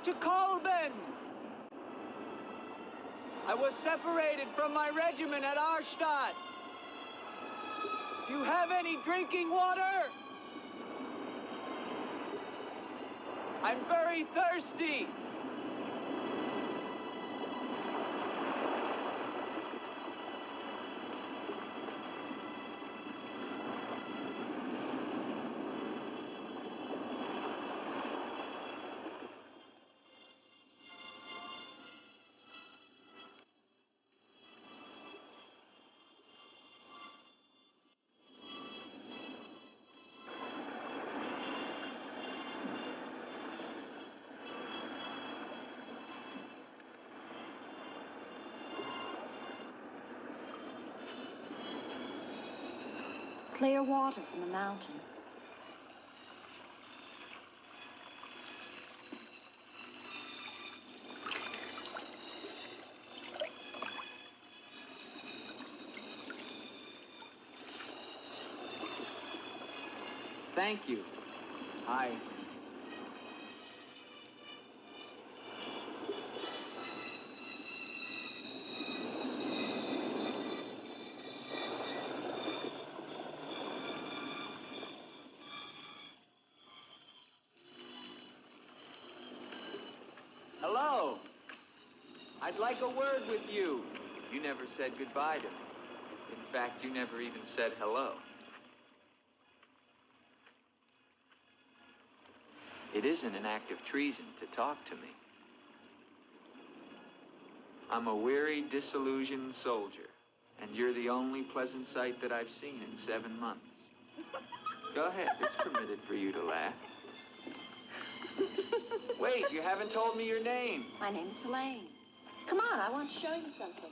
to Kolben. I was separated from my regiment at Arstadt. Do you have any drinking water? I'm very thirsty. Clear water from the mountain. Thank you. Hello. I'd like a word with you. You never said goodbye to me. In fact, you never even said hello. It isn't an act of treason to talk to me. I'm a weary, disillusioned soldier, and you're the only pleasant sight that I've seen in 7 months. Go ahead, it's permitted for you to laugh. Wait, you haven't told me your name. My name's Helene. Come on, I want to show you something.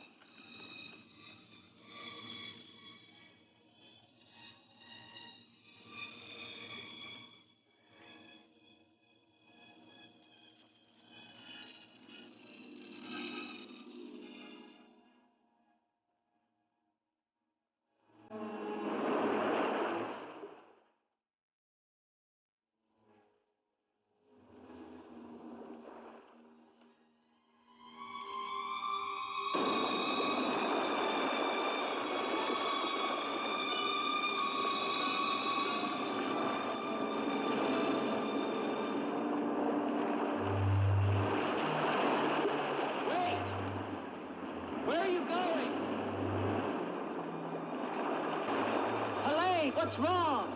What's wrong?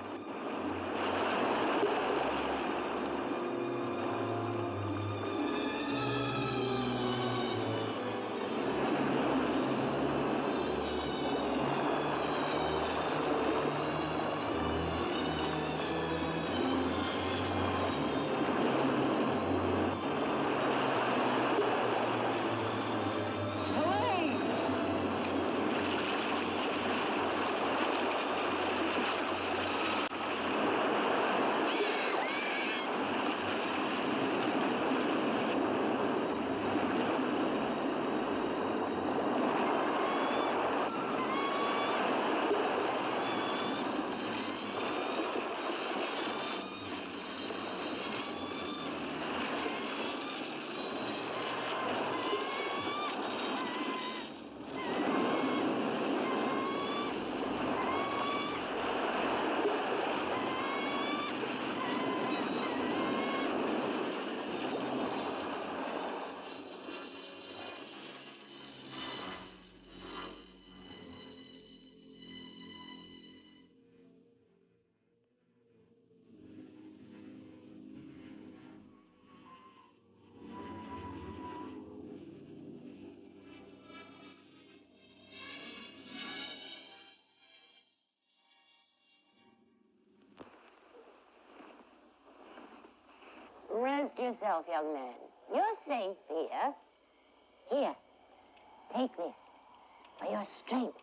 Rest yourself, young man. You're safe here. Here, take this for your strength.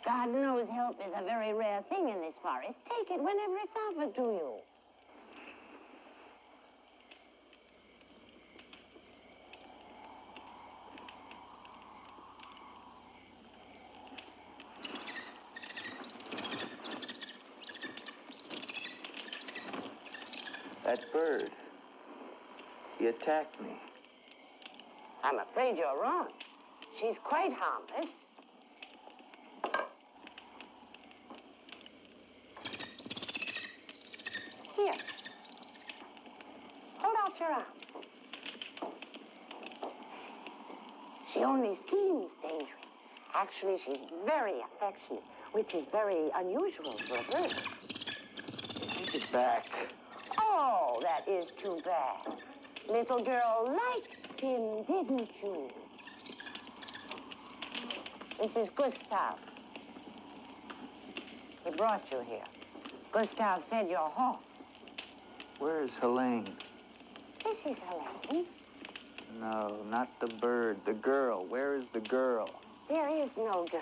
God knows help is a very rare thing in this forest. Take it whenever it's offered to you. That bird, He attacked me. I'm afraid you're wrong. She's quite harmless. Here. Hold out your arm. She only seems dangerous. Actually, she's very affectionate, which is very unusual for a bird. Take it back. Oh, that is too bad. Little girl liked him, didn't you? This is Gustav. He brought you here. Gustav fed your horse. Where's Helene? This is Helene. No, not the bird. The girl. Where is the girl? There is no girl.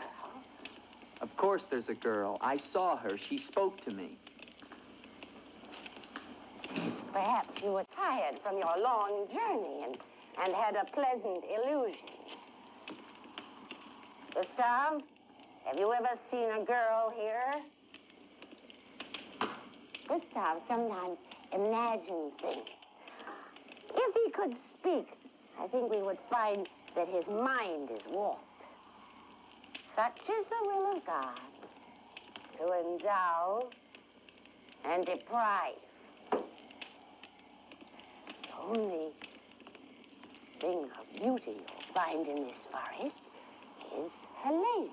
Of course there's a girl. I saw her. She spoke to me. Perhaps you were tired from your long journey and had a pleasant illusion. Gustav, have you ever seen a girl here? Gustav sometimes imagines things. If he could speak, I think we would find that his mind is warped. Such is the will of God, to endow and deprive. The only thing of beauty you'll find in this forest is Helene.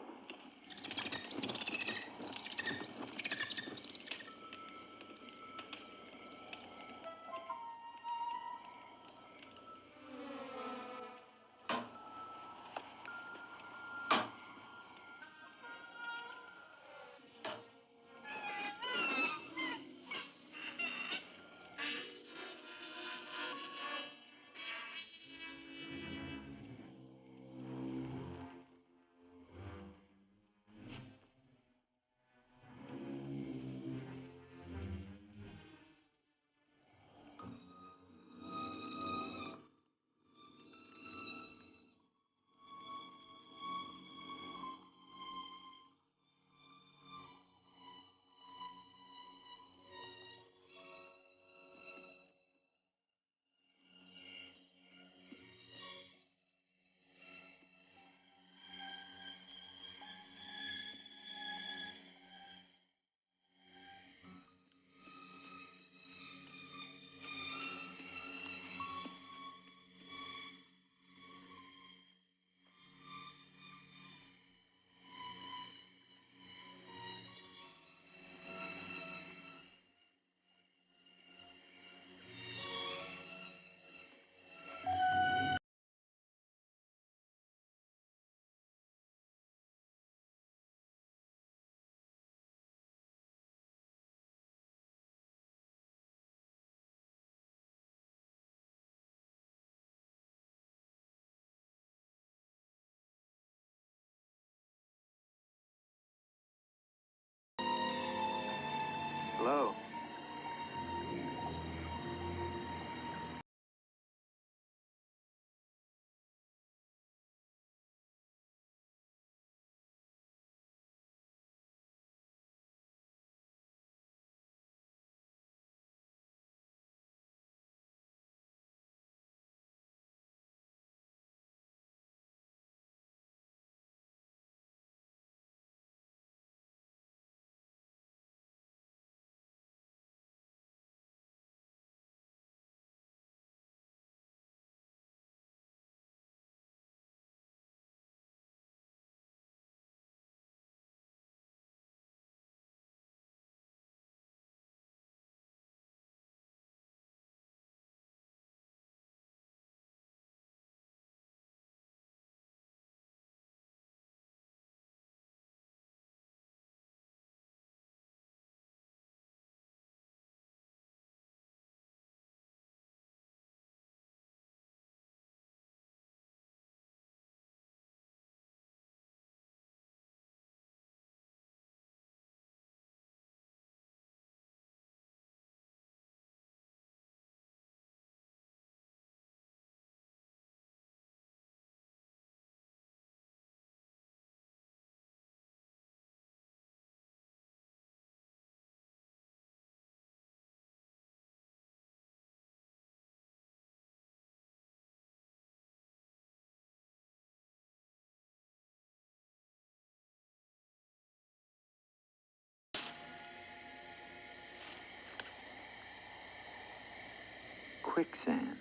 quicksand.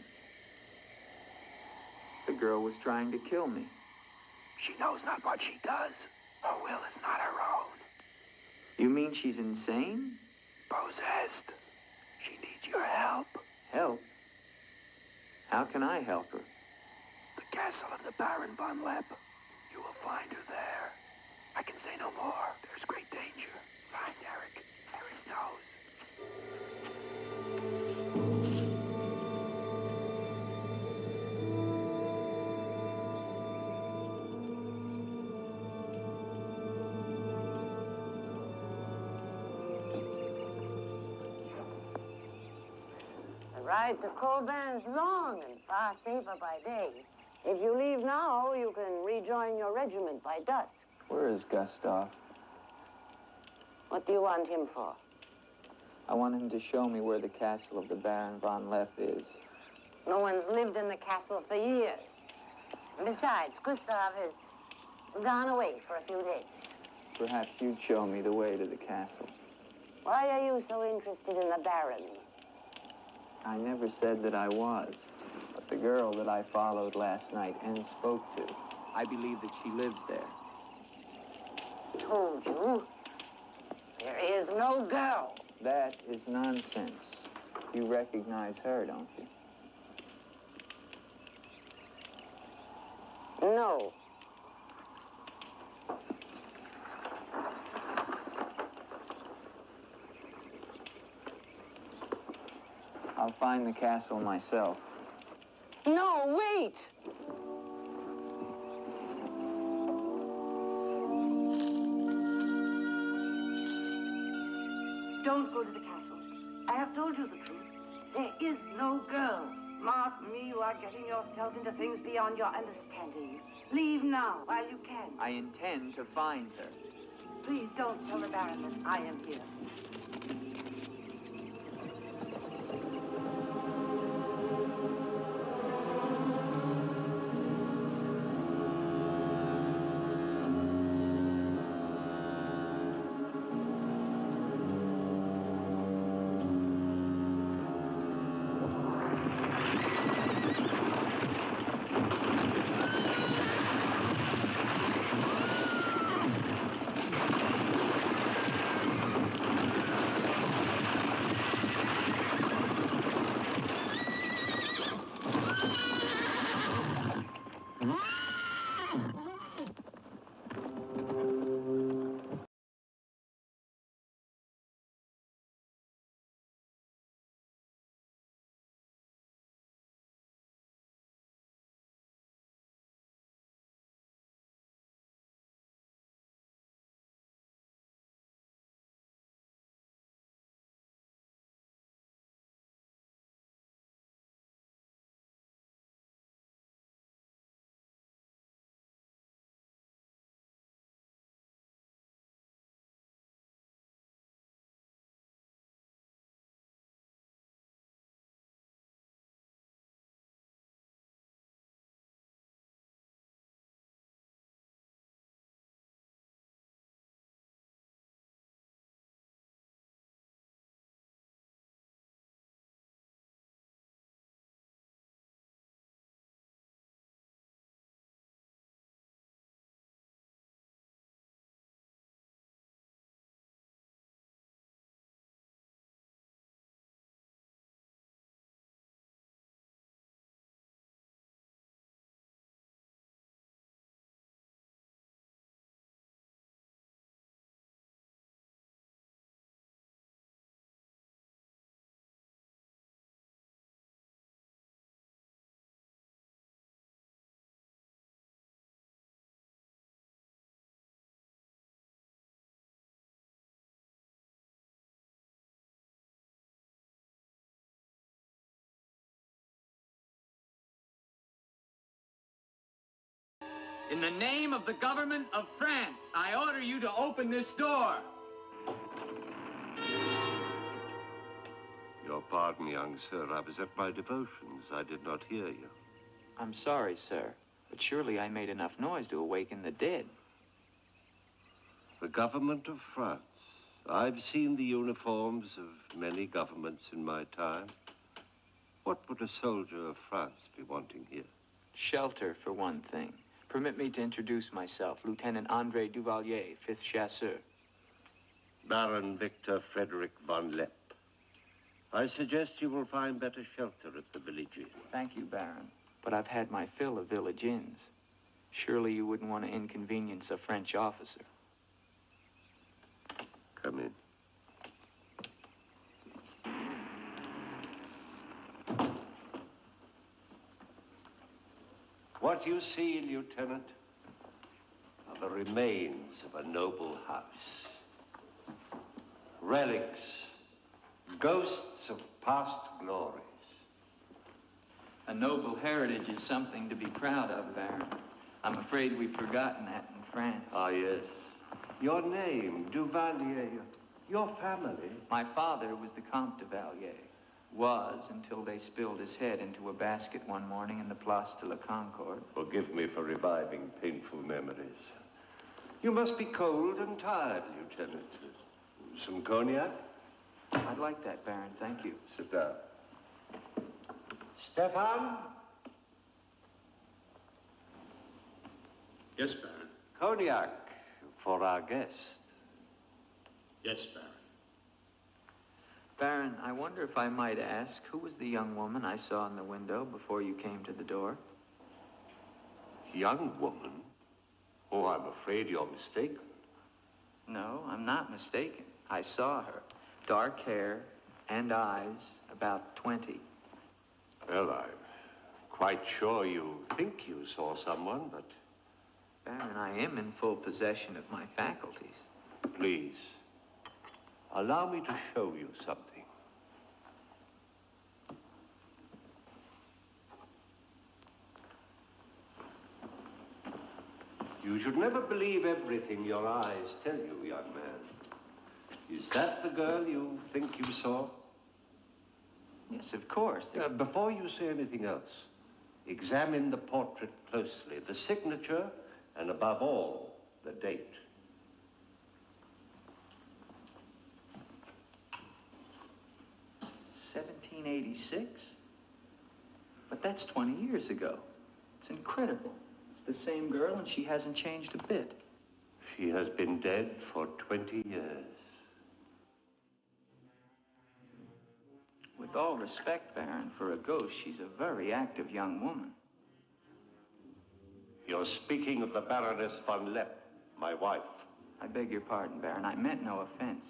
The girl was trying to kill me. She knows not what she does. Her will is not her own. You mean she's insane? Possessed. She needs your help. Help? How can I help her? The castle of the Baron von Lepp. You will find her there. I can say no more. There's great danger. Find Eric. Eric knows. The ride to Colburn's long and far safer by day. If you leave now, you can rejoin your regiment by dusk. Where is Gustav? What do you want him for? I want him to show me where the castle of the Baron von Lepp is. No one's lived in the castle for years. And besides, Gustav has gone away for a few days. Perhaps you'd show me the way to the castle. Why are you so interested in the Baron? I never said that I was. But the girl that I followed last night and spoke to, I believe that she lives there. Told you. There is no girl. That is nonsense. You recognize her, don't you? No. I'll find the castle myself. No, wait! Don't go to the castle. I have told you the truth. There is no girl. Mark me, you are getting yourself into things beyond your understanding. Leave now, while you can. I intend to find her. Please don't tell the Baron that I am here. In the name of the government of France, I order you to open this door. Your pardon, young sir. I was at my devotions. I did not hear you. I'm sorry, sir, but surely I made enough noise to awaken the dead. The government of France. I've seen the uniforms of many governments in my time. What would a soldier of France be wanting here? Shelter, for one thing. Permit me to introduce myself, Lieutenant Andre Duvalier, 5th Chasseur. Baron Victor Frederick von Lepp. I suggest you will find better shelter at the village inn. Thank you, Baron. But I've had my fill of village inns. Surely you wouldn't want to inconvenience a French officer. Come in. What you see, Lieutenant, are the remains of a noble house. Relics, ghosts of past glories. A noble heritage is something to be proud of, Baron. I'm afraid we've forgotten that in France. Ah, yes. Your name, Duvalier, your family. My father was the Comte Duvalier. Was until they spilled his head into a basket one morning in the Place de la Concorde. Forgive me for reviving painful memories. You must be cold and tired, Lieutenant. Some cognac? I'd like that, Baron. Thank you. Sit down. Stefan? Yes, Baron. Cognac for our guest. Yes, Baron. Baron, I wonder if I might ask, who was the young woman I saw in the window before you came to the door? Young woman? Oh, I'm afraid you're mistaken. No, I'm not mistaken. I saw her. Dark hair and eyes, about 20. Well, I'm quite sure you think you saw someone, but... Baron, I am in full possession of my faculties. Please, allow me to show you something. You should never believe everything your eyes tell you, young man. Is that the girl you think you saw? Yes, of course. Before you say anything else, examine the portrait closely, the signature, and above all, the date. $1786? But that's 20 years ago. It's incredible. It's the same girl, and she hasn't changed a bit. She has been dead for 20 years. With all respect, Baron, for a ghost, she's a very active young woman. You're speaking of the Baroness von Lepp, my wife. I beg your pardon, Baron. I meant no offense.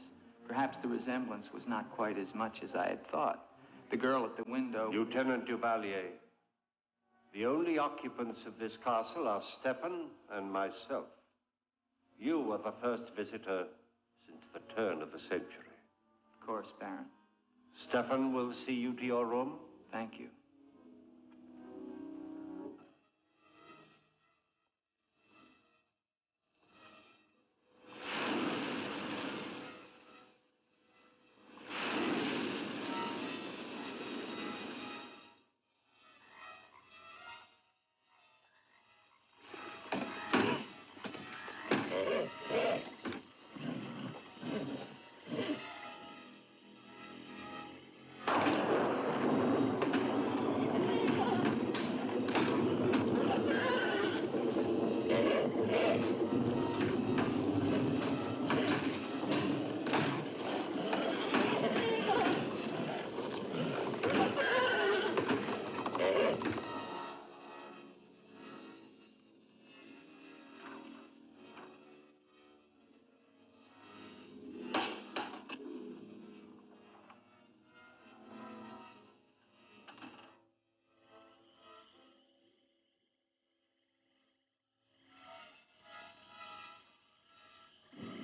Perhaps the resemblance was not quite as much as I had thought. The girl at the window... Lieutenant Duvalier, the only occupants of this castle are Stefan and myself. You are the first visitor since the turn of the century. Of course, Baron. Stefan will see you to your room. Thank you.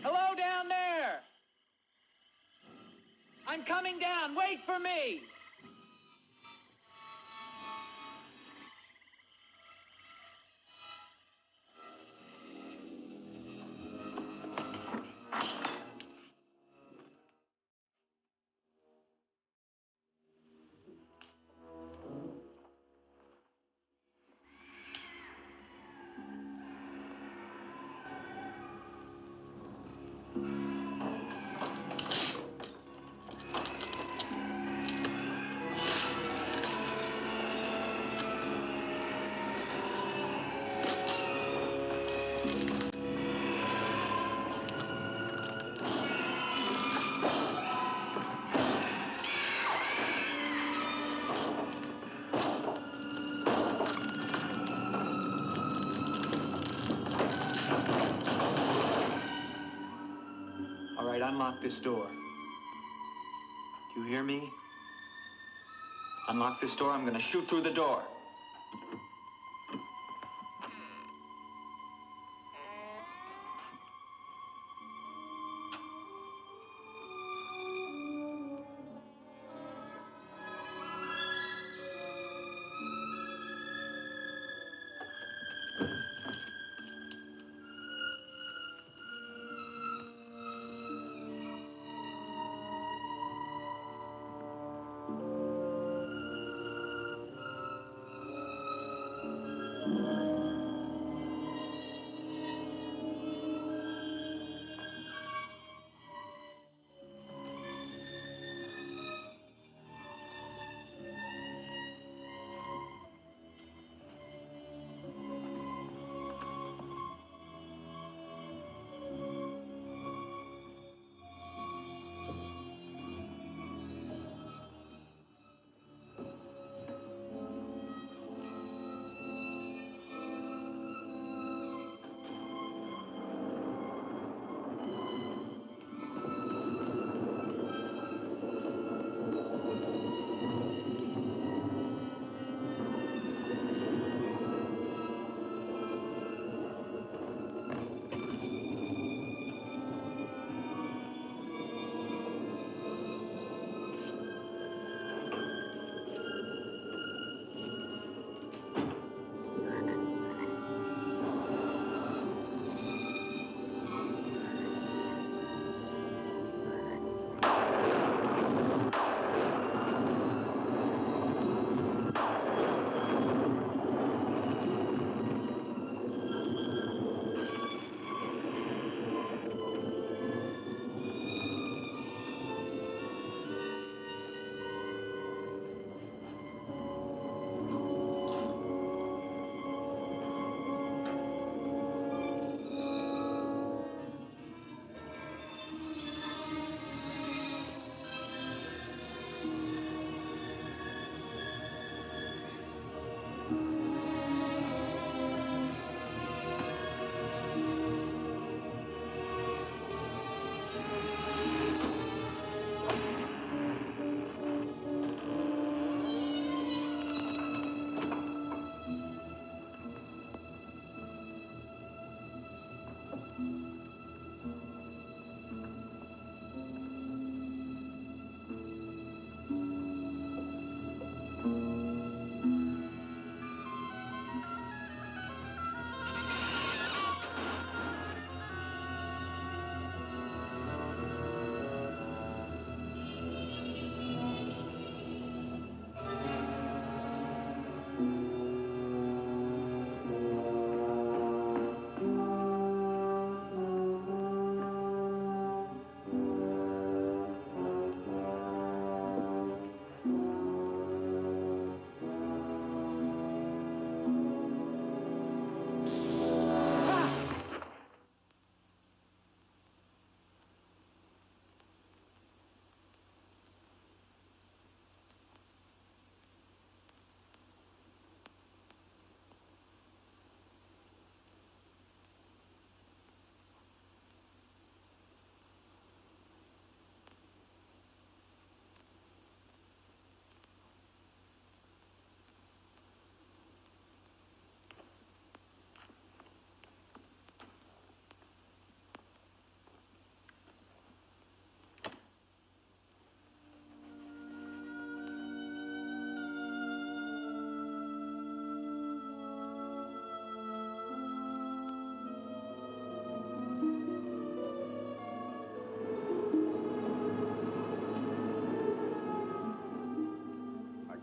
Hello down there! I'm coming down. Wait for me! All right, unlock this door. Do you hear me? Unlock this door, I'm gonna shoot through the door.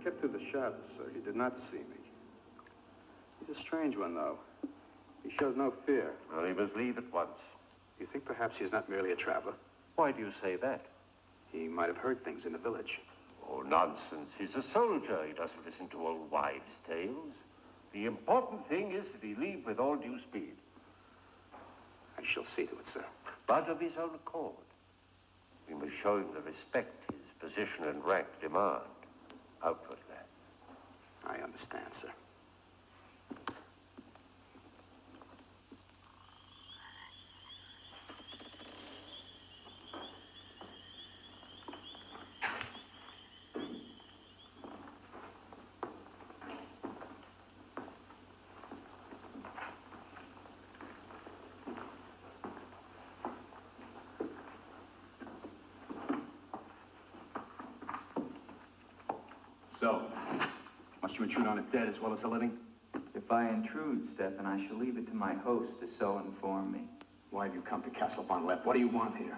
Kept through the shadows, sir. He did not see me. He's a strange one, though. He showed no fear. Well, he must leave at once. You think perhaps he's not merely a traveler? Why do you say that? He might have heard things in the village. Oh, nonsense. He's a soldier. He doesn't listen to old wives' tales. The important thing is that he leave with all due speed. shall see to it, sir. But of his own accord. We must show him the respect his position and rank demand outwardly. I understand, sir. So, must you intrude on a dead as well as a living? If I intrude, Stefan, I shall leave it to my host to so inform me. Why have you come to Castle von Lepp? What do you want here?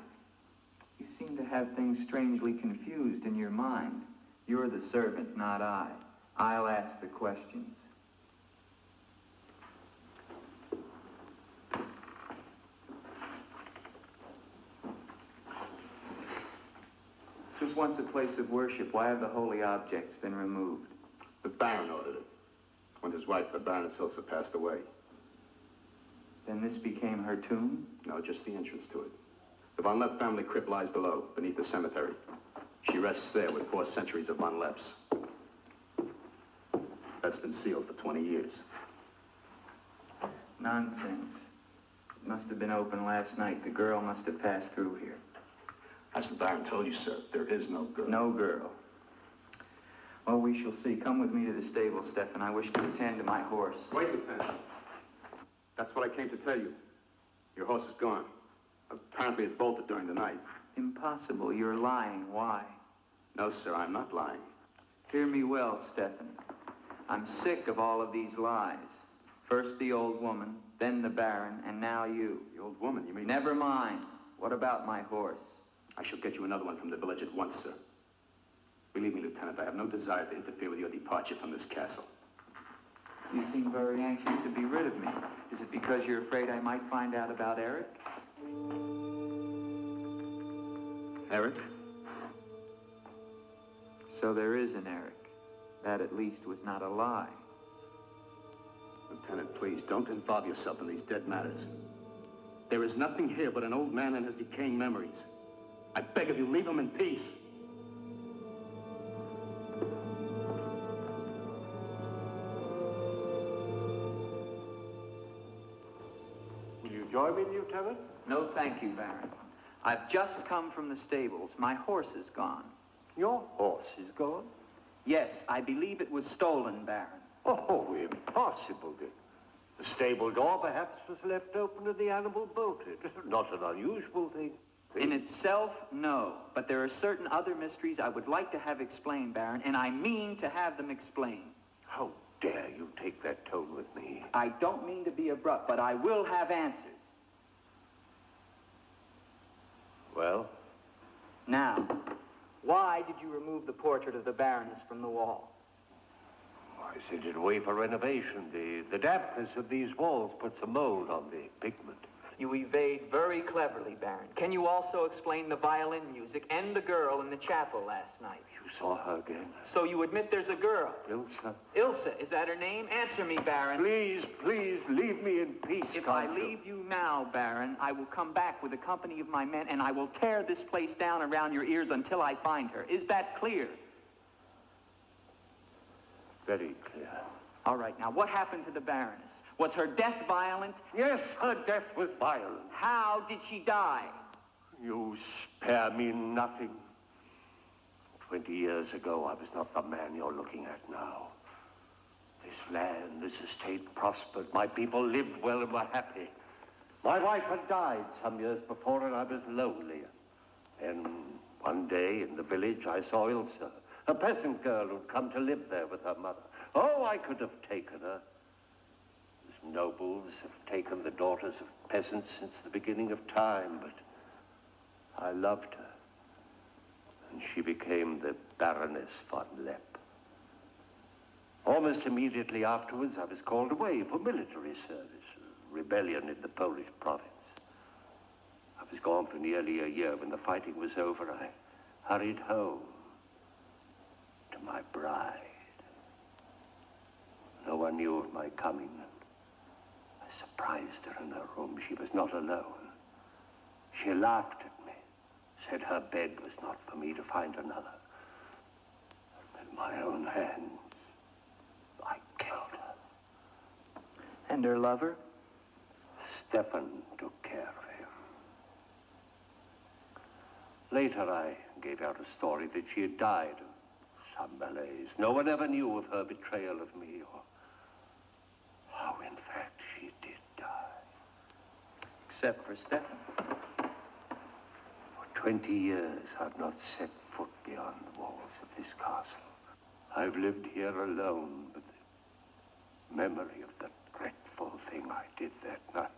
You seem to have things strangely confused in your mind. You're the servant, not I. I'll ask the questions. This was once a place of worship. Why have the holy objects been removed? The Baron ordered it. When his wife, the Baroness Ilsa, passed away. Then this became her tomb? No, just the entrance to it. The von Lepp family crypt lies below, beneath the cemetery. She rests there with 4 centuries of von Lepps. That's been sealed for 20 years. Nonsense. It must have been open last night. The girl must have passed through here. As the Baron told you, sir, there is no girl. No girl. Well, we shall see. Come with me to the stable, Stefan. I wish to attend to my horse. Wait, Lieutenant. That's what I came to tell you. Your horse is gone. Apparently it bolted during the night. Impossible. You're lying. Why? No, sir, I'm not lying. Hear me well, Stefan. I'm sick of all of these lies. First the old woman, then the Baron, and now you. The old woman, you mean? Never mind. What about my horse? I shall get you another one from the village at once, sir. Believe me, Lieutenant, I have no desire to interfere with your departure from this castle. You seem very anxious to be rid of me. Is it because you're afraid I might find out about Eric? Eric? So there is an Eric. That at least was not a lie. Lieutenant, please, don't involve yourself in these dead matters. There is nothing here but an old man and his decaying memories. I beg of you, leave him in peace. Will you join me, Lieutenant? No, thank you, Baron. I've just come from the stables. My horse is gone. Your horse is gone? Yes, I believe it was stolen, Baron. Oh, impossible, Dick. The stable door perhaps was left open and the animal bolted. Not an unusual thing. In itself, no. But there are certain other mysteries I would like to have explained, Baron, and I mean to have them explained. How dare you take that tone with me? I don't mean to be abrupt, but I will have answers. Well? Now, why did you remove the portrait of the Baroness from the wall? I sent it away for renovation. The dampness of these walls puts a mold on the pigment. You evade very cleverly, Baron. Can you also explain the violin music and the girl in the chapel last night? You saw her again? So you admit there's a girl? Ilsa. Ilsa, is that her name? Answer me, Baron. Please, please, leave me in peace, If I leave you now, Baron, I will come back with a company of my men, and I will tear this place down around your ears until I find her. Is that clear? Very clear. All right, now, what happened to the Baroness? Was her death violent? Yes, her death was violent. How did she die? You spare me nothing. 20 years ago, I was not the man you're looking at now. This land, this estate prospered. My people lived well and were happy. My wife had died some years before, and I was lonely. And one day in the village, I saw Ilsa, a peasant girl who'd come to live there with her mother. Oh, I could have taken her. As nobles have taken the daughters of peasants since the beginning of time, but I loved her. And she became the Baroness von Lepp. Almost immediately afterwards, I was called away for military service, a rebellion in the Polish province. I was gone for nearly a year. When the fighting was over, I hurried home to my bride. No one knew of my coming, and I I surprised her in her room. She was not alone. She laughed at me, said her bed was not for me to find another. And with my own hands, I killed her. And her lover? Stefan took care of him. Later, I gave out a story that she had died of some malaise. No one ever knew of her betrayal of me, or how, in fact, she did die. Except for Stefan. For 20 years, I've not set foot beyond the walls of this castle. I've lived here alone with the memory of the dreadful thing I did that night.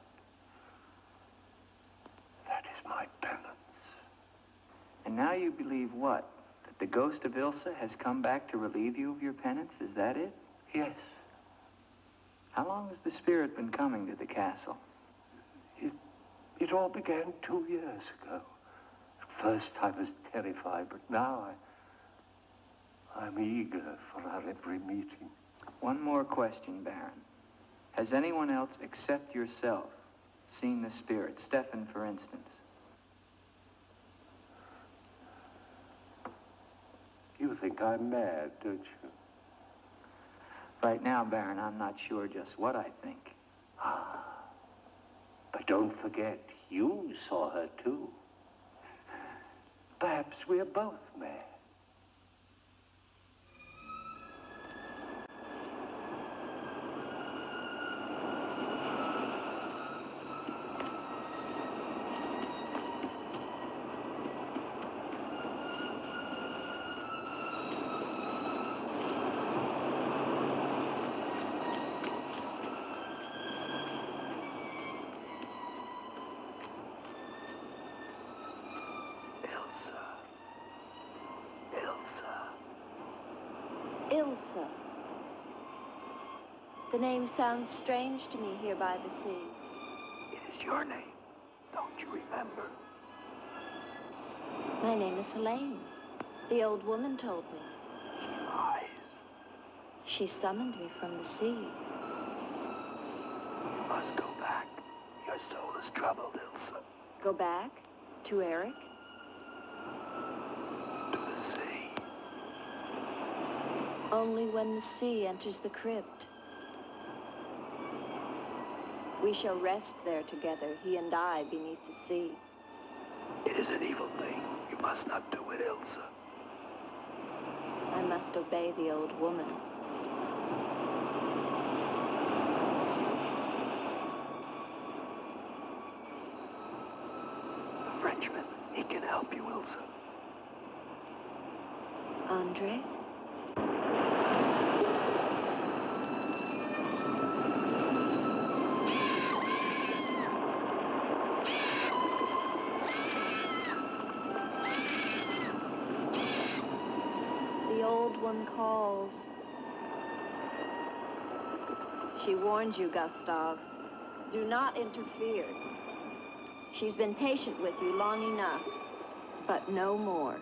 That is my penance. And now you believe what? That the ghost of Ilsa has come back to relieve you of your penance? Is that it? Yes. How long has the spirit been coming to the castle? It all began 2 years ago. At first I was terrified, but now I'm eager for our every meeting. One more question, Baron. Has anyone else except yourself seen the spirit? Stefan, for instance. You think I'm mad, don't you? Right now, Baron, I'm not sure just what I think. Ah. But don't forget, you saw her too. Perhaps we're both mad. Ilsa. The name sounds strange to me here by the sea. It is your name. Don't you remember? My name is Helene. The old woman told me. She lies. She summoned me from the sea. You must go back. Your soul is troubled, Ilsa. Go back? To Eric? To the sea. Only when the sea enters the crypt. We shall rest there together, he and I, beneath the sea. It is an evil thing. You must not do it, Ilsa. I must obey the old woman. The Frenchman, he can help you, Ilsa. Andre? One calls. She warns you, Gustav. Do not interfere. She's been patient with you long enough, but no more.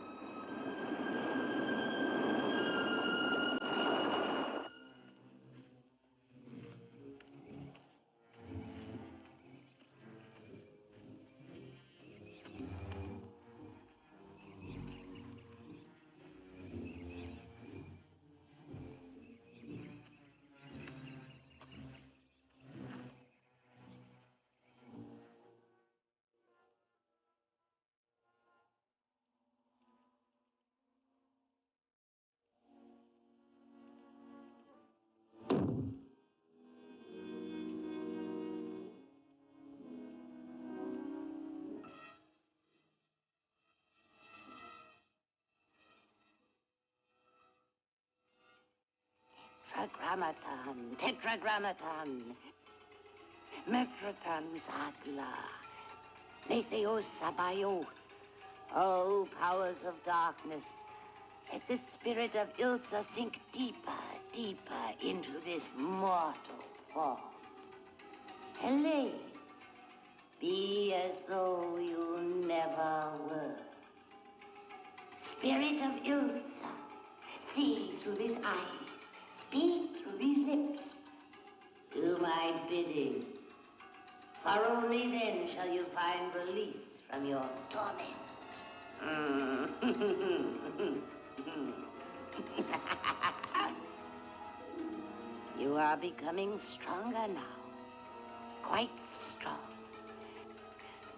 Tetragrammaton, tetragrammaton. Metroton usatla. Netheos sabayoth. O powers of darkness, let the spirit of Ilsa sink deeper, deeper into this mortal form. Helene, be as though you never were. Spirit of Ilsa, see through these eyes, speak through these lips. Do my bidding, For only then shall you find release from your torment. You are becoming stronger now. Quite strong.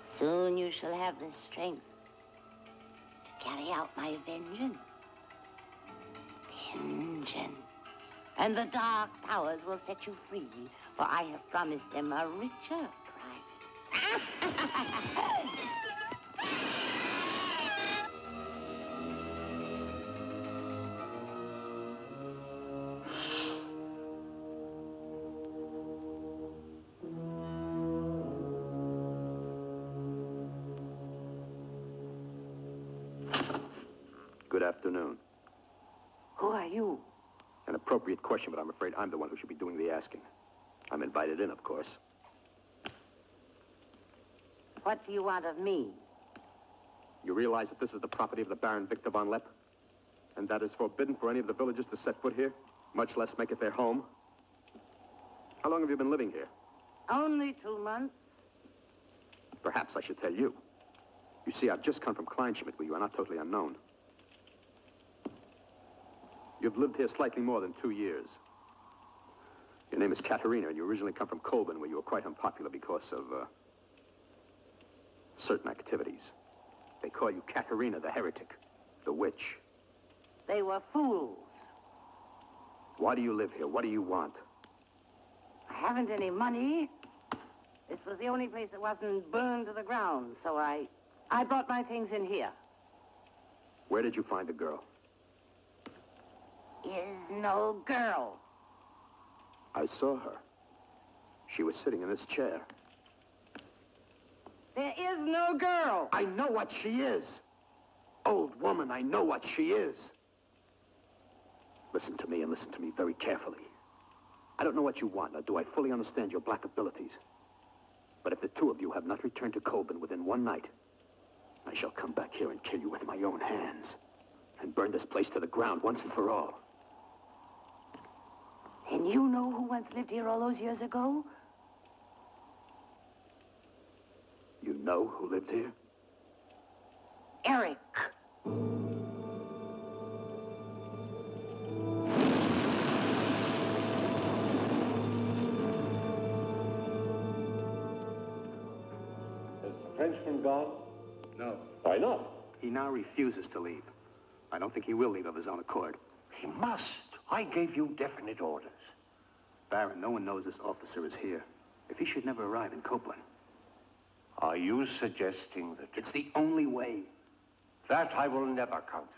Soon you shall have the strength to carry out my vengeance. Vengeance. And the dark powers will set you free, for I have promised them a richer prize. Good afternoon. Who are you? An appropriate question, but I'm afraid I'm the one who should be doing the asking. I'm invited in, of course. What do you want of me? You realize that this is the property of the Baron Victor von Lepp? And that is forbidden for any of the villagers to set foot here, much less make it their home? How long have you been living here? Only 2 months. Perhaps I should tell you. You see, I've just come from Kleinschmidt, where you are not totally unknown. You've lived here slightly more than 2 years. Your name is Katerina, and you originally come from Colburn, where you were quite unpopular because of, certain activities. They call you Katerina the heretic, the witch. They were fools. Why do you live here? What do you want? I haven't any money. This was the only place that wasn't burned to the ground, so I brought my things in here. Where did you find the girl? Is no girl. I saw her. She was sitting in this chair. There is no girl. I know what she is. Old woman, I know what she is. Listen to me, and listen to me very carefully. I don't know what you want, nor do I fully understand your black abilities. But if the two of you have not returned to Colburn within one night, I shall come back here and kill you with my own hands, and burn this place to the ground once and for all. And you know who once lived here all those years ago? You know who lived here? Eric. Has the Frenchman gone? No. Why not? He now refuses to leave. I don't think he will leave of his own accord. He must. I gave you definite orders. Baron, no one knows this officer is here. If he should never arrive in Copeland. Are you suggesting that... It's the only way. That I will never countenance.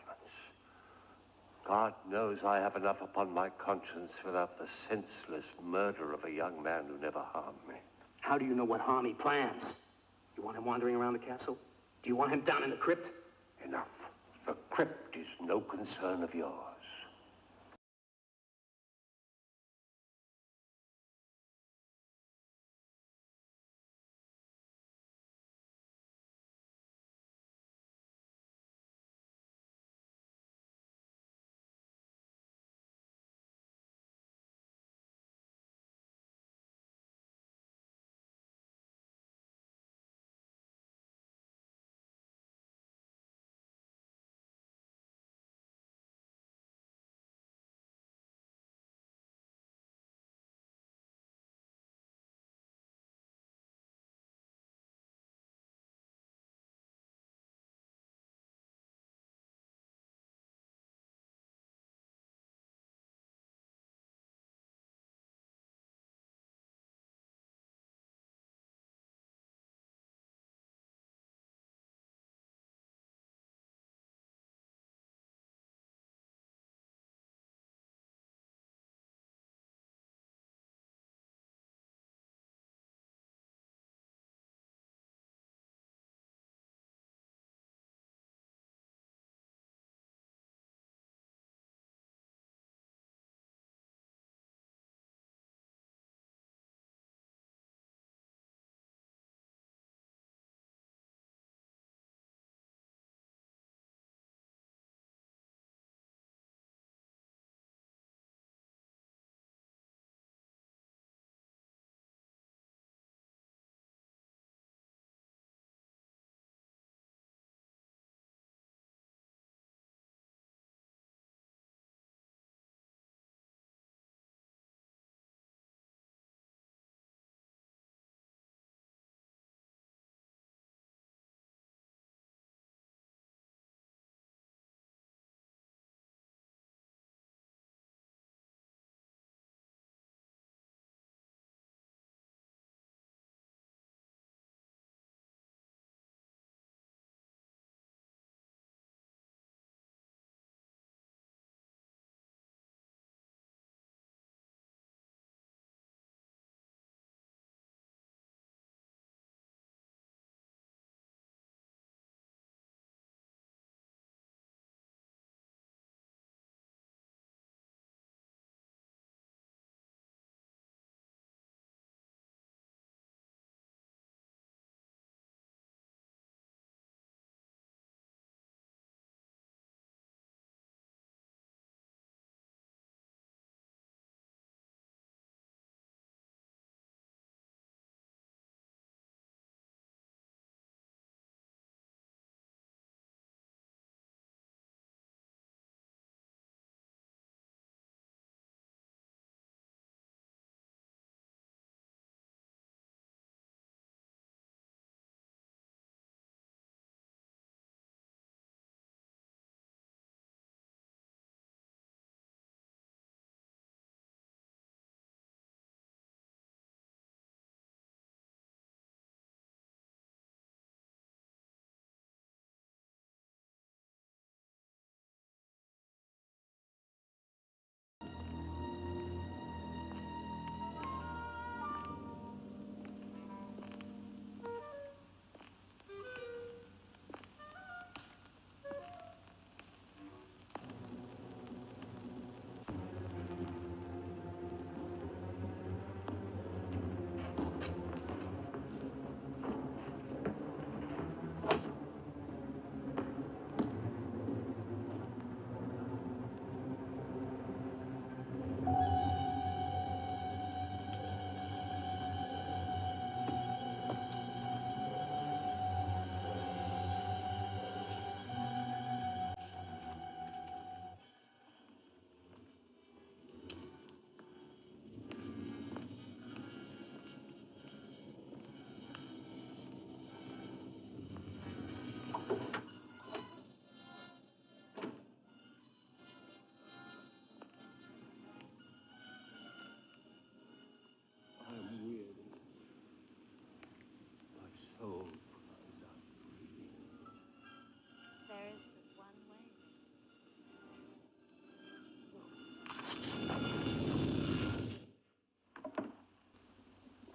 God knows I have enough upon my conscience without the senseless murder of a young man who never harmed me. How do you know what harm he plans? You want him wandering around the castle? Do you want him down in the crypt? Enough. The crypt is no concern of yours.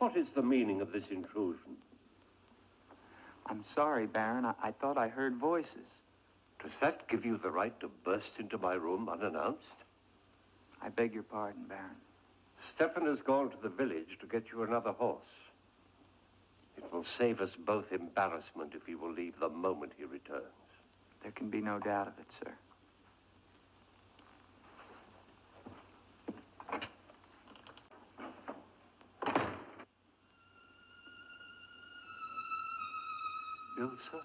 What is the meaning of this intrusion? I'm sorry, Baron. I thought I heard voices. Does that give you the right to burst into my room unannounced? I beg your pardon, Baron. Stefan has gone to the village to get you another horse. It will save us both embarrassment if he will leave the moment he returns. There can be no doubt of it, sir. Ilsa?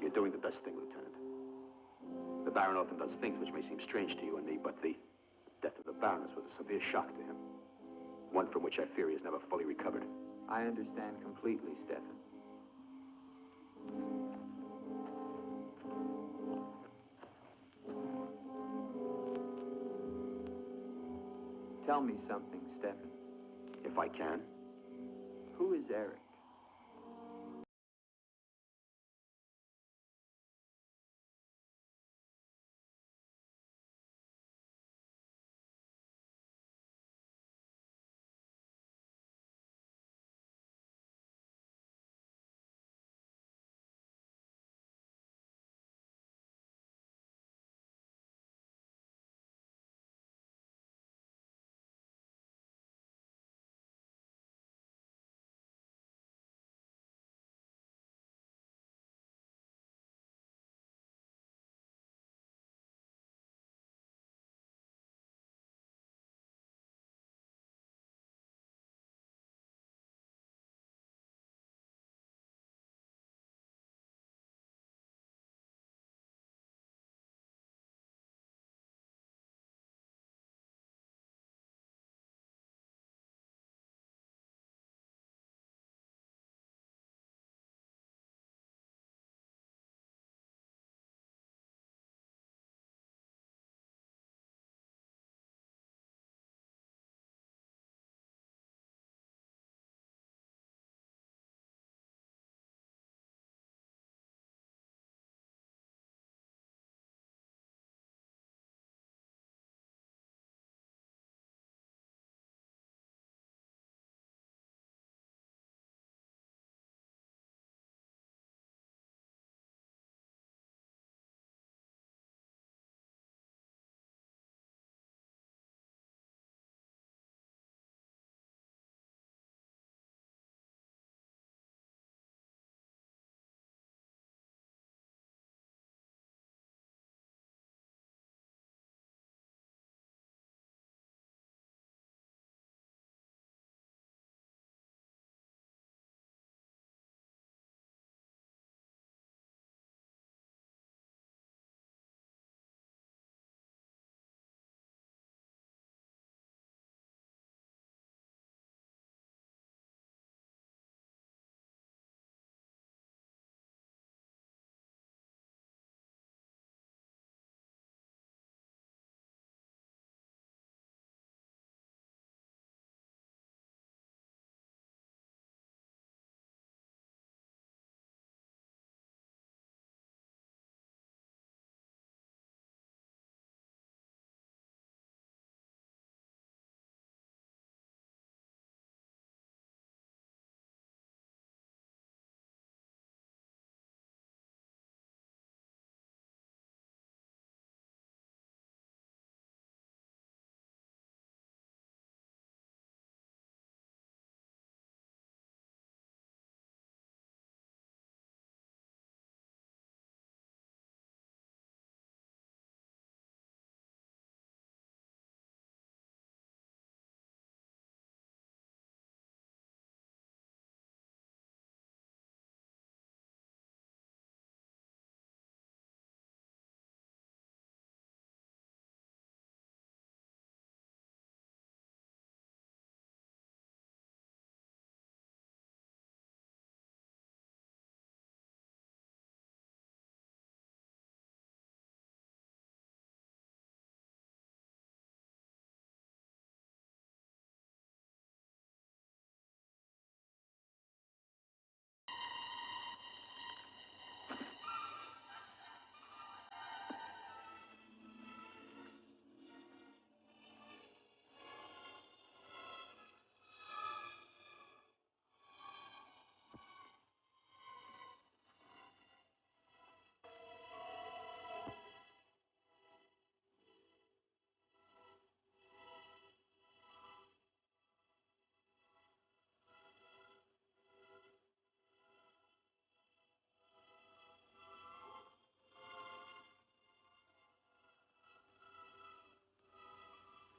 You're doing the best thing, Lieutenant. The Baron often does things which may seem strange to you and me, but the death of the Baroness was a severe shock to him. One from which I fear he has never fully recovered. I understand completely, Stefan. Tell me something, Stefan. If I can. Who is Eric?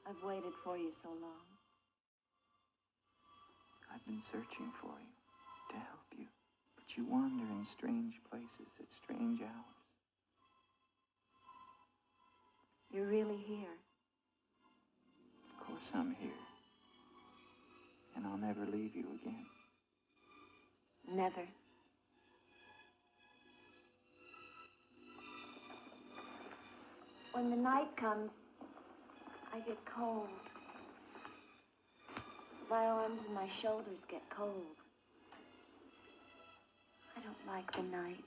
I've waited for you so long. I've been searching for you, to help you. But you wander in strange places at strange hours. You're really here. Of course I'm here. And I'll never leave you again. Never. When the night comes, I get cold. My arms and my shoulders get cold. I don't like the night.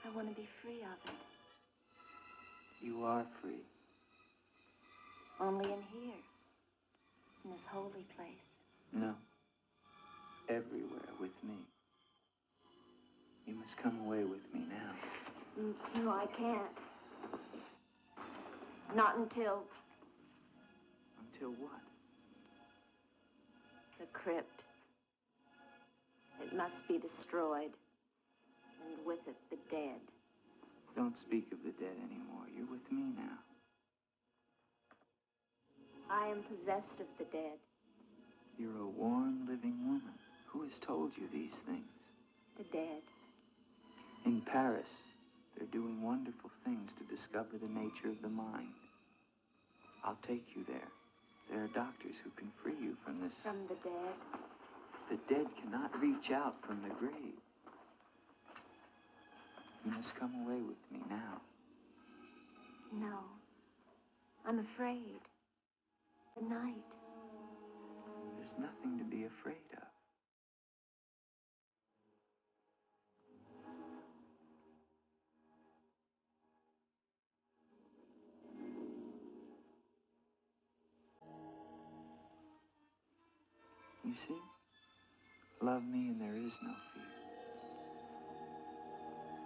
I want to be free of it. You are free. Only in here, in this holy place. No. Everywhere with me. You must come away with me now. No, I can't. Not until... Until what? The crypt. It must be destroyed. And with it, the dead. Don't speak of the dead anymore. You're with me now. I am possessed of the dead. You're a warm, living woman. Who has told you these things? The dead. In Paris, they're doing wonderful things to discover the nature of the mind. I'll take you there. There are doctors who can free you from this. From the dead? The dead cannot reach out from the grave. You must come away with me now. No. I'm afraid. The night. There's nothing to be afraid of. You see? Love me and there is no fear.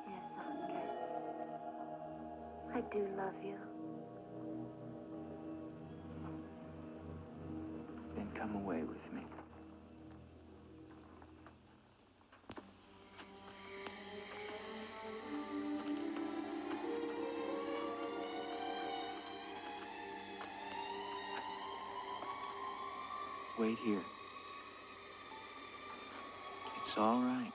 Yes, Andre. I do love you. Then come away with me. Wait here. It's all right.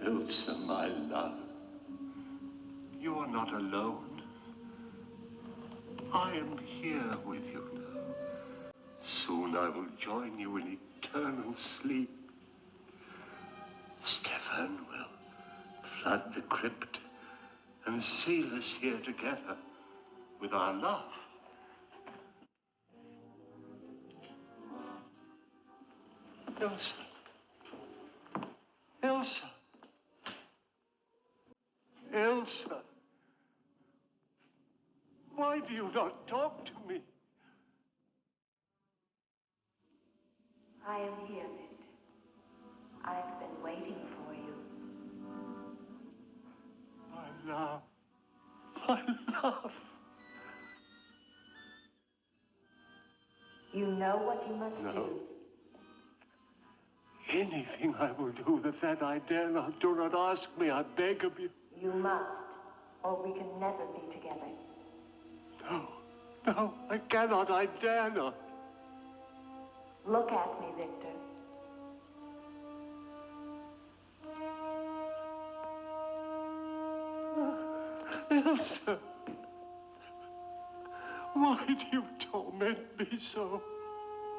Ilsa, my love, you are not alone. I am here with you now. Soon I will join you in eternal sleep. Stefan will flood the crypt and seal us here together with our love. Ilsa. Ilsa. Ilsa. Why do you not talk to me? I am here, Victor. I've been waiting for you. My love. My love. You know what you must do. Anything I will do that I dare not. Do not ask me, I beg of you. You must, or we can never be together. No, no, I cannot, I dare not. Look at me, Victor. Ilsa, why do you torment me so?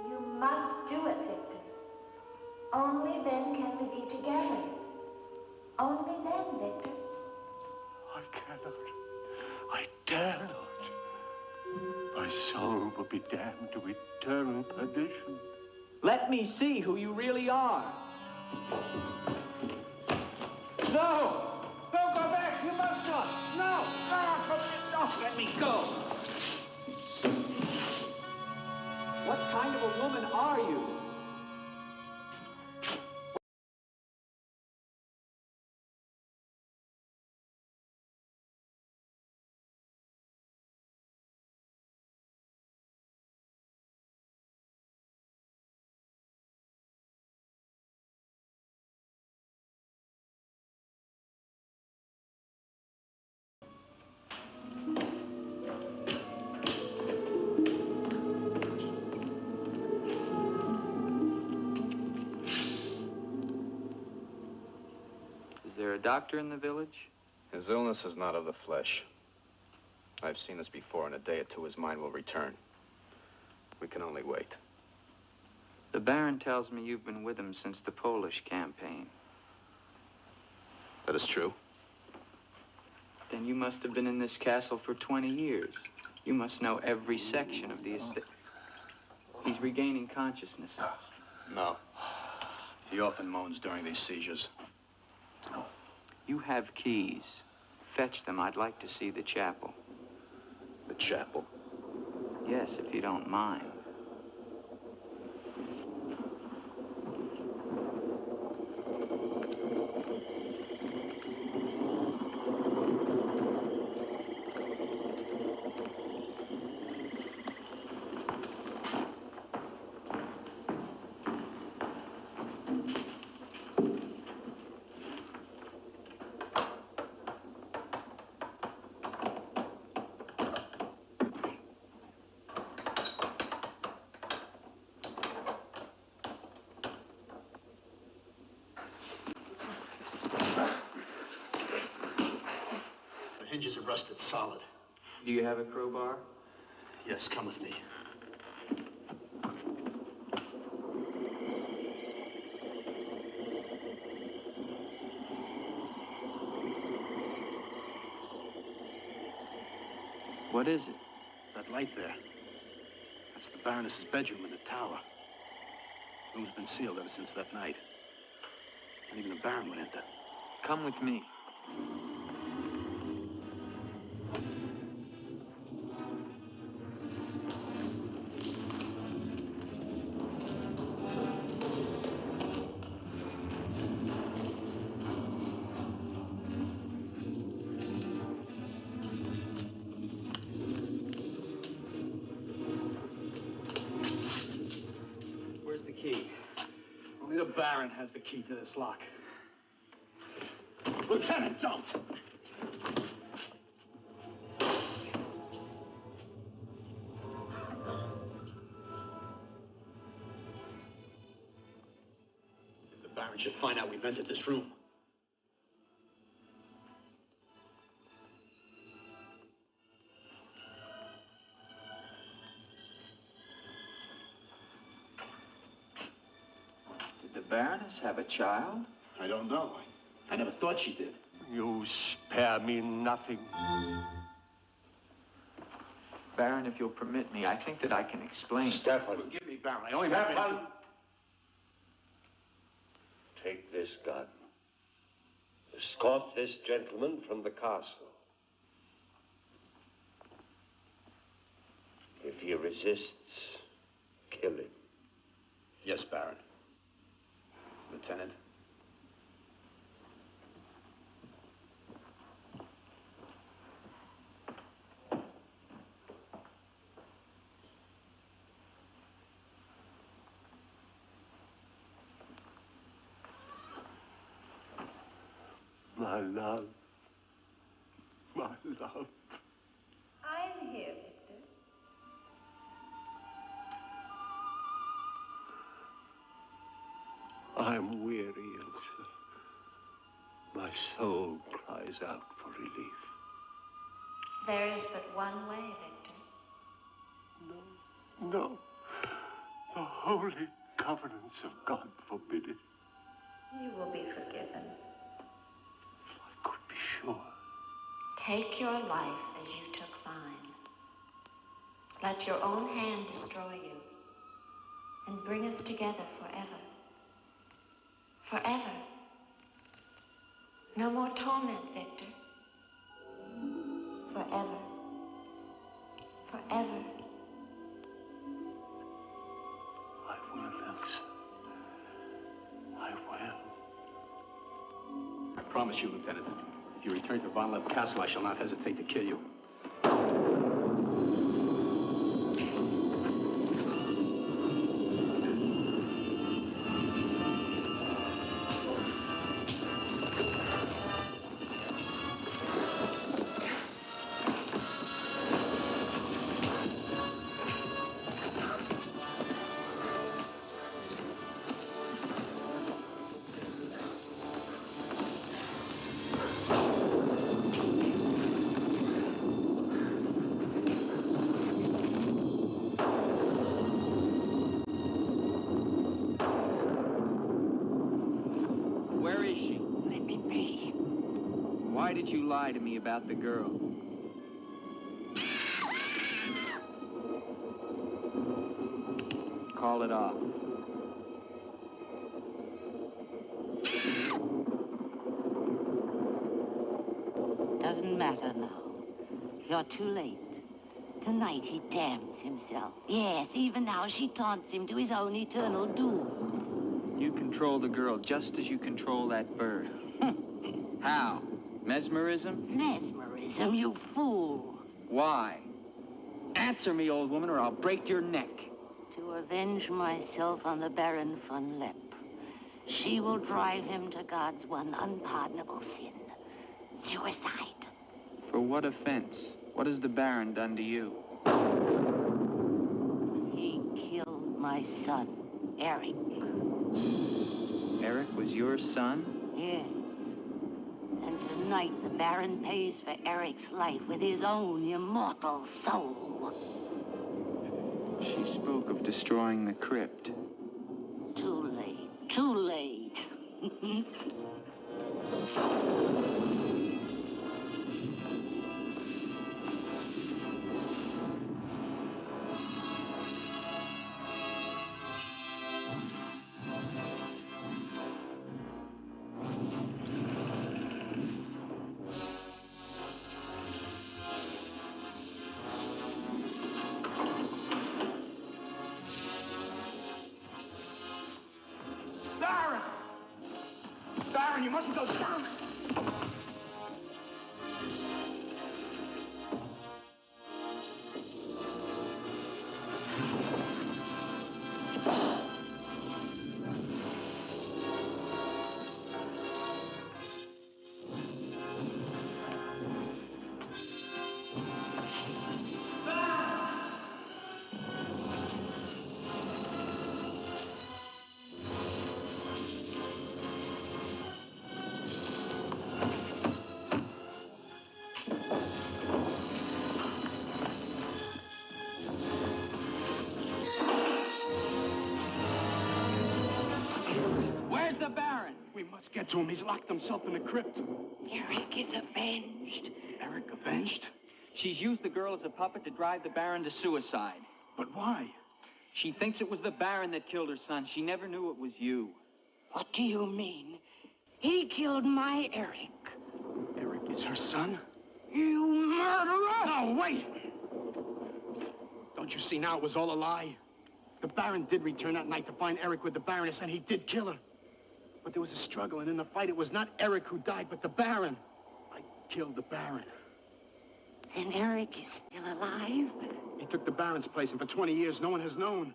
You must do it, Victor. Only then can we be together. Only then, Victor. I cannot. I dare not. My soul will be damned to eternal perdition. Let me see who you really are. No! Don't go back! You must not! No! No! Let me go! What kind of a woman are you? Is there a doctor in the village? His illness is not of the flesh. I've seen this before. In a day or two, his mind will return. We can only wait. The Baron tells me you've been with him since the Polish campaign. That is true. Then you must have been in this castle for 20 years. You must know every section of the estate. He's regaining consciousness. No. He often moans during these seizures. You have keys. Fetch them. I'd like to see the chapel. The chapel? Yes, if you don't mind. The hinges are rusted solid. Do you have a crowbar? Yes, come with me. What is it? That light there. That's the Baroness's bedroom in the tower. The room's been sealed ever since that night. Not even the Baron would enter. Come with me. Where's the key? Only the Baron has the key to this lock. Lieutenant, don't! If the Baron should find out we've entered this room, Baroness have a child? I don't know. I never thought she did. You spare me nothing. Baron, if you'll permit me, I think that I can explain. Stefan. Forgive me, Baron. I only have Stefan! Take this gun. Escort this gentleman from the castle. If he resists, kill him. Yes, Baron. Lieutenant. My love. My love. I'm here, Victor. I'm weary, Ilsa. My soul cries out for relief. There is but one way, Victor. No. The holy covenants of God forbid it. You will be forgiven. If I could be sure. Take your life as you took mine. Let your own hand destroy you and bring us together forever. Forever. No more torment, Victor. Forever. Forever. I will, Ilsa. I will. I promise you, Lieutenant. If you return to Von Lepp Castle, I shall not hesitate to kill you. Why did you lie to me about the girl? Call it off. Doesn't matter now. You're too late. Tonight he damns himself. Yes, even now she taunts him to his own eternal doom. You control the girl just as you control that bird. How? Mesmerism? Mesmerism, you fool. Why? Answer me, old woman, or I'll break your neck. To avenge myself on the Baron von Lepp. She will drive him to God's one unpardonable sin. Suicide. For what offense? What has the Baron done to you? He killed my son, Eric. Eric was your son? Yes. And tonight the Baron pays for Eric's life with his own immortal soul. She spoke of destroying the crypt. Too late. Too late. Baron, you mustn't go down. Let's get to him. He's locked himself in the crypt. Eric is avenged. Eric avenged? She's used the girl as a puppet to drive the Baron to suicide. But why? She thinks it was the Baron that killed her son. She never knew it was you. What do you mean? He killed my Eric. Eric is her son? You murderer! No, wait! Don't you see now it was all a lie? The Baron did return that night to find Eric with the Baroness, and he did kill her. But there was a struggle, and in the fight, it was not Eric who died, but the Baron. I killed the Baron. Then Eric is still alive? He took the Baron's place, and for 20 years, no one has known.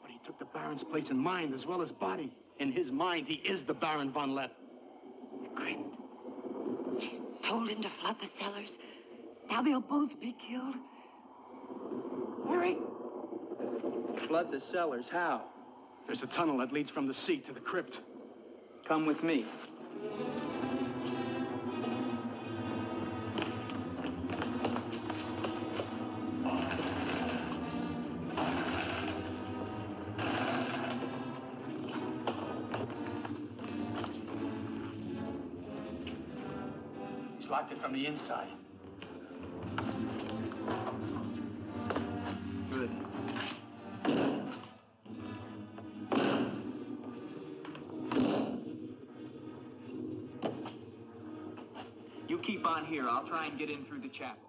But he took the Baron's place in mind as well as body. In his mind, he is the Baron von Lepp. The crypt. She's told him to flood the cellars. Now they'll both be killed. Eric! Flood the cellars? How? There's a tunnel that leads from the sea to the crypt. Come with me. He's locked it from the inside. Good. You keep on here. I'll try and get in through the chapel.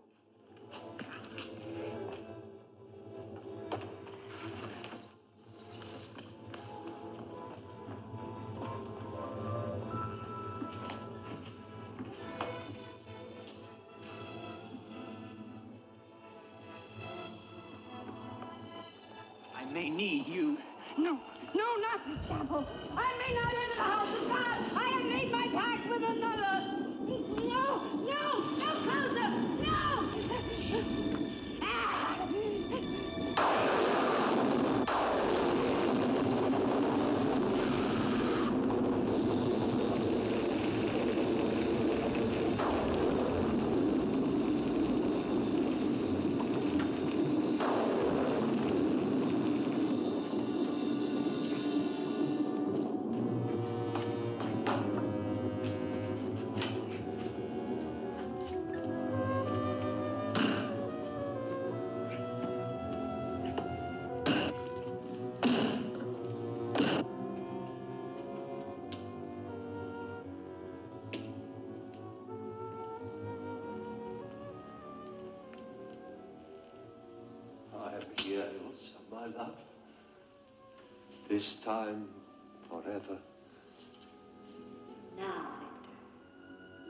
I may need you. No, not the chapel. I may not enter the house of God. I have made my pact with another. No closer. No! Here, Ilsa, my love. This time, forever. Now, Victor.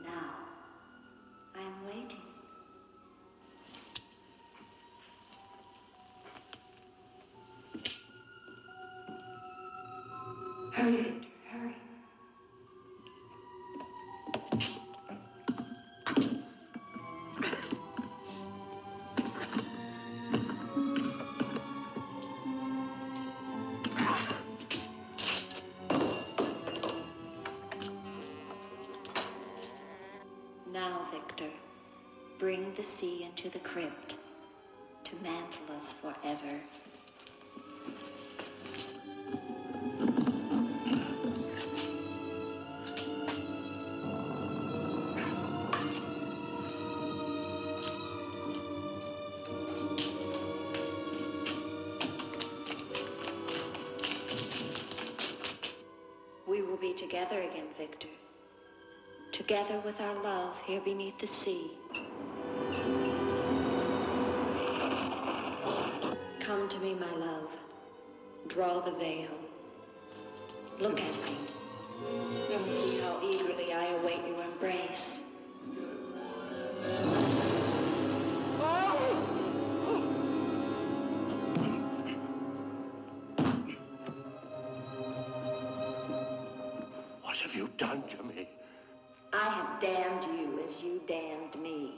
Now. I am waiting. Hurry, Victor, hurry. Now, Victor, bring the sea into the crypt to mantle us forever. We will be together again, Victor. Together with our love here beneath the sea. Come to me, my love. Draw the veil. Look at me. And see how eagerly I await your embrace. What have you done to me? I have damned you as you damned me.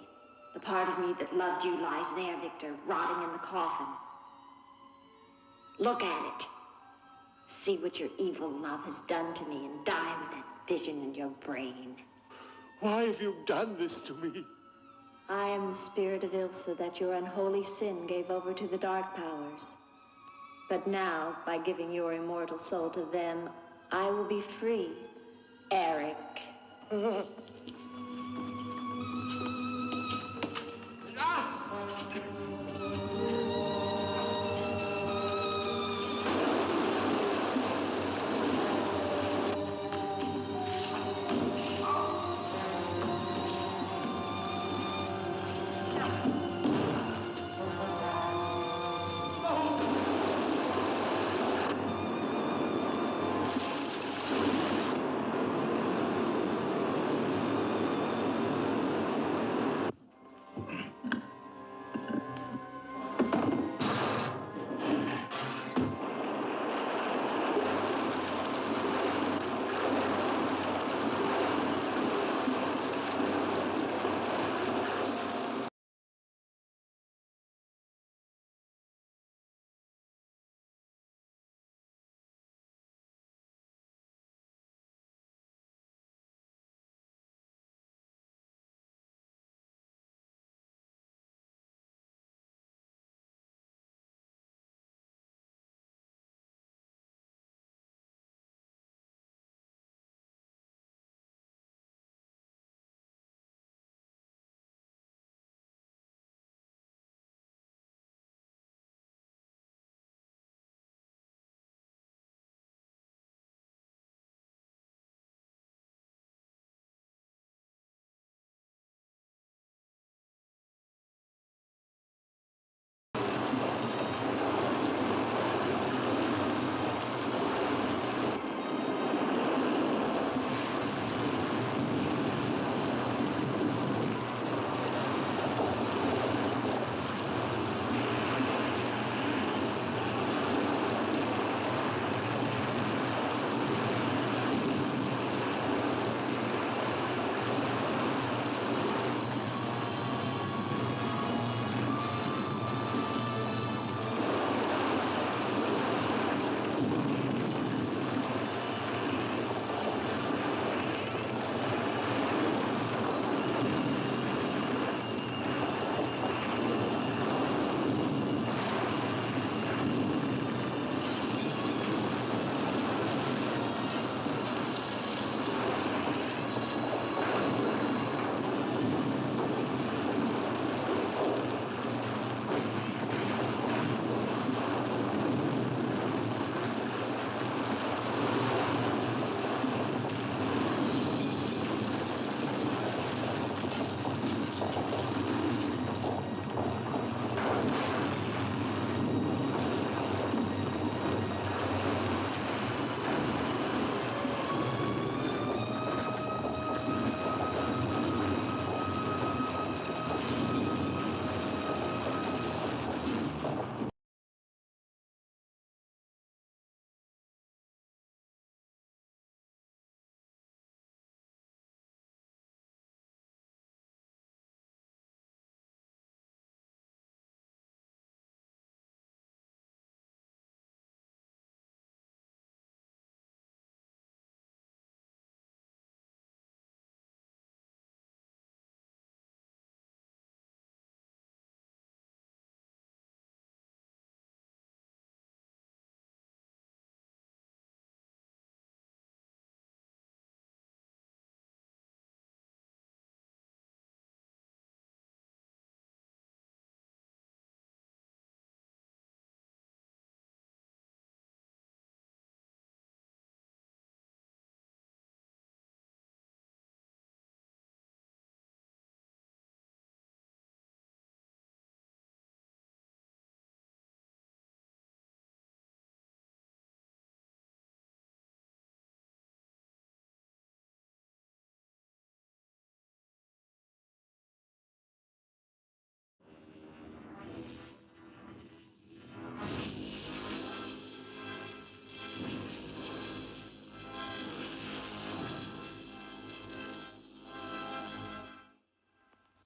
The part of me that loved you lies there, Victor, rotting in the coffin. Look at it. See what your evil love has done to me and die with that vision in your brain. Why have you done this to me? I am the spirit of Ilsa that your unholy sin gave over to the dark powers. But now, by giving your immortal soul to them, I will be free. Eric.